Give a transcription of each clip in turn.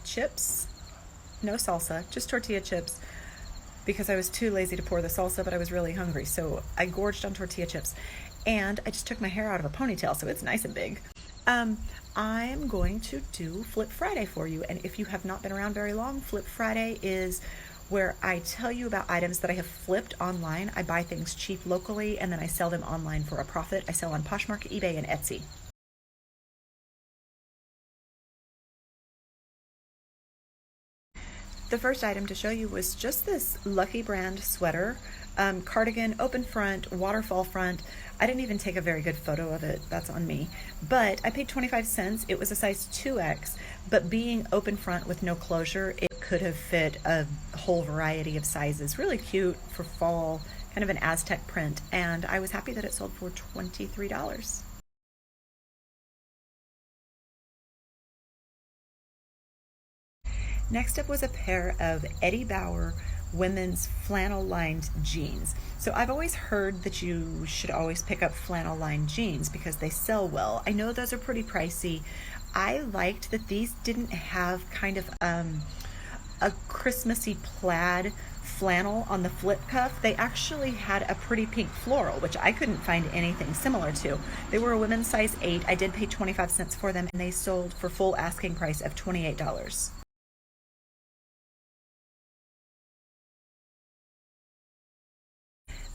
chips, no salsa, just tortilla chips, because I was too lazy to pour the salsa, but I was really hungry. So I gorged on tortilla chips, and I just took my hair out of a ponytail, so it's nice and big. I'm going to do Flip Friday for you. And if you have not been around very long, Flip Friday is where I tell you about items that I have flipped online. I buy things cheap locally, and then I sell them online for a profit. I sell on Poshmark, eBay, and Etsy. The first item to show you was just this Lucky Brand sweater, cardigan, open front, waterfall front. I didn't even take a very good photo of it, that's on me, but I paid 25 cents. It was a size 2X, but being open front with no closure, it could have fit a whole variety of sizes. Really cute for fall, kind of an Aztec print, and I was happy that it sold for $23. Next up was a pair of Eddie Bauer women's flannel lined jeans. So I've always heard that you should always pick up flannel lined jeans because they sell well. I know those are pretty pricey. I liked that these didn't have kind of a Christmassy plaid flannel on the flip cuff. They actually had a pretty pink floral, which I couldn't find anything similar to. They were a women's size 8. I did pay 25 cents for them, and they sold for full asking price of $28.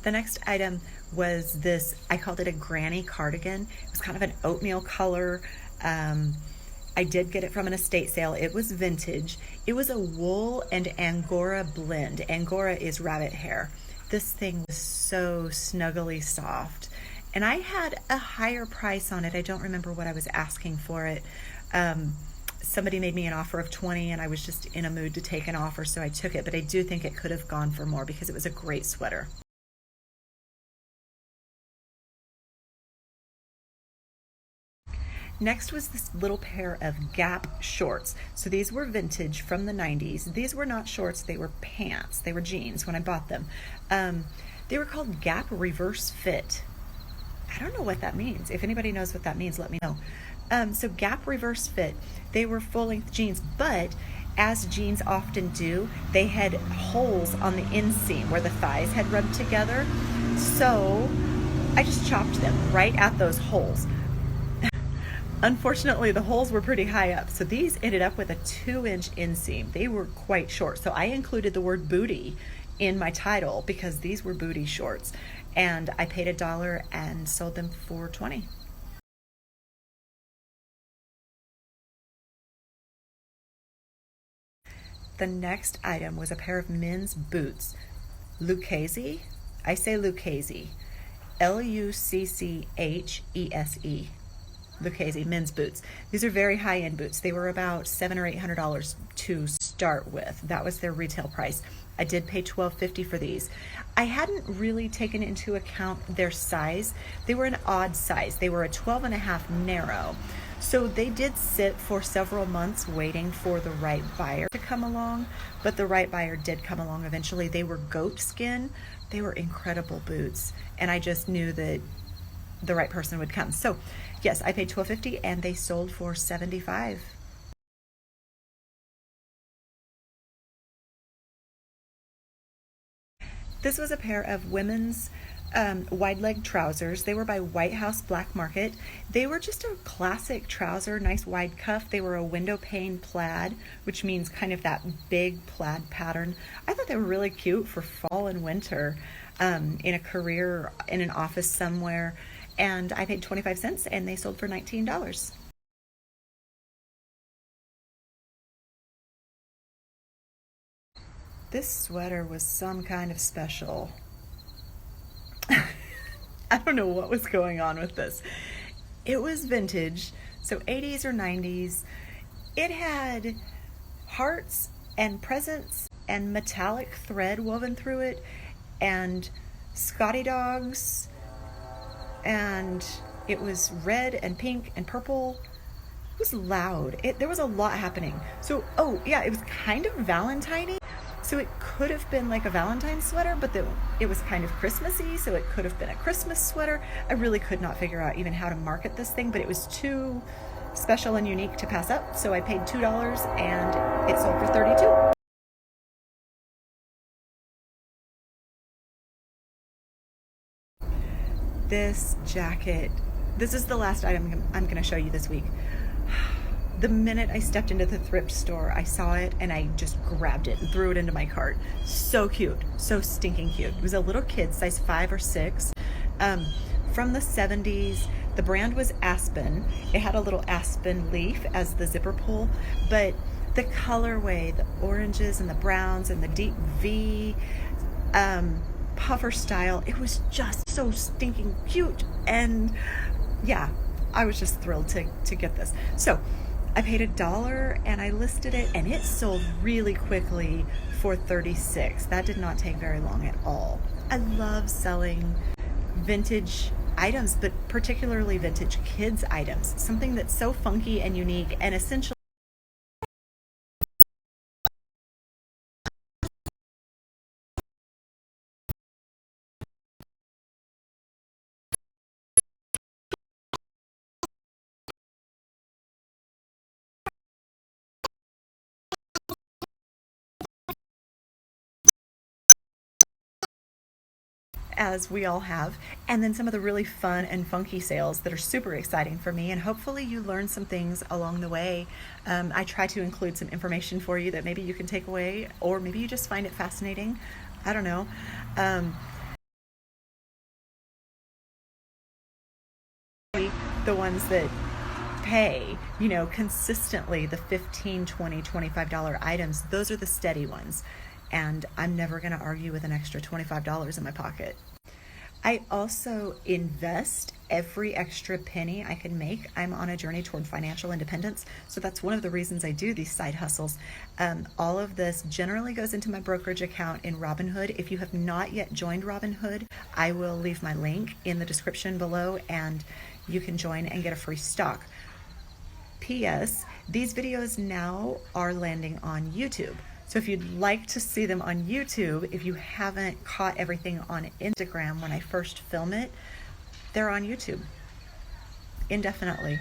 The next item was this, I called it a granny cardigan. It was kind of an oatmeal color. I did get it from an estate sale. It was vintage. It was a wool and Angora blend. Angora is rabbit hair. This thing was so snuggly soft. And I had a higher price on it. I don't remember what I was asking for it. Somebody made me an offer of 20, and I was just in a mood to take an offer, so I took it. But I do think it could have gone for more because it was a great sweater. Next was this little pair of Gap shorts. So these were vintage from the 90s. These were not shorts, they were pants. They were jeans when I bought them. They were called Gap Reverse Fit. I don't know what that means. If anybody knows what that means, let me know. So Gap Reverse Fit, they were full-length jeans, but as jeans often do, they had holes on the inseam where the thighs had rubbed together. So I just chopped them right at those holes. Unfortunately, the holes were pretty high up, so these ended up with a 2-inch inseam. They were quite short, so I included the word booty in my title because these were booty shorts, and I paid $1 and sold them for 20. The next item was a pair of men's boots. Lucchese? I say Lucchese. Lucchese. Lucchese men's boots. These are very high-end boots. They were about $700 or $800 to start with. That was their retail price. I did pay $12.50 for these. I hadn't really taken into account their size. They were an odd size. They were a 12.5 narrow. So they did sit for several months waiting for the right buyer to come along, but the right buyer did come along eventually. They were goat skin. They were incredible boots, and I just knew that the right person would come. So yes, I paid $12.50 and they sold for $75. This was a pair of women's wide leg trousers. They were by White House Black Market. They were just a classic trouser, nice wide cuff. They were a window pane plaid, which means kind of that big plaid pattern. I thought they were really cute for fall and winter, in a career, in an office somewhere. And I paid 25 cents and they sold for $19. This sweater was some kind of special. I don't know what was going on with this. It was vintage, so 80s or 90s. It had hearts and presents and metallic thread woven through it and Scotty dogs, and it was red and pink and purple. It was loud. There was a lot happening. So, oh yeah, it was kind of Valentine-y. So it could have been like a Valentine's sweater, but it was kind of Christmassy, so it could have been a Christmas sweater. I really could not figure out even how to market this thing, but it was too special and unique to pass up, so I paid $2 and it sold for $32. This jacket, this is the last item I'm going to show you this week. The minute I stepped into the thrift store, I saw it and I just grabbed it and threw it into my cart. So cute, so stinking cute. It was a little kid, size 5 or 6, from the 70s. The brand was Aspen. It had a little aspen leaf as the zipper pull, but the colorway, the oranges and the browns and the deep V, puffer style, it was just so stinking cute. And yeah, I was just thrilled to get this. So I paid $1 and I listed it, and it sold really quickly for $36. That did not take very long at all. I love selling vintage items, but particularly vintage kids items, something that's so funky and unique and essentially as we all have, and then some of the really fun and funky sales that are super exciting for me, and hopefully you learn some things along the way. I try to include some information for you that maybe you can take away, or maybe you just find it fascinating. I don't know. The ones that pay, consistently, the $15, $20, $25 items, those are the steady ones. And I'm never going to argue with an extra $25 in my pocket. I also invest every extra penny I can make. I'm on a journey toward financial independence, so that's one of the reasons I do these side hustles. All of this generally goes into my brokerage account in Robinhood. If you have not yet joined Robinhood, I will leave my link in the description below, and you can join and get a free stock. P.S. These videos now are landing on YouTube. So if you'd like to see them on YouTube, if you haven't caught everything on Instagram when I first film it, they're on YouTube indefinitely.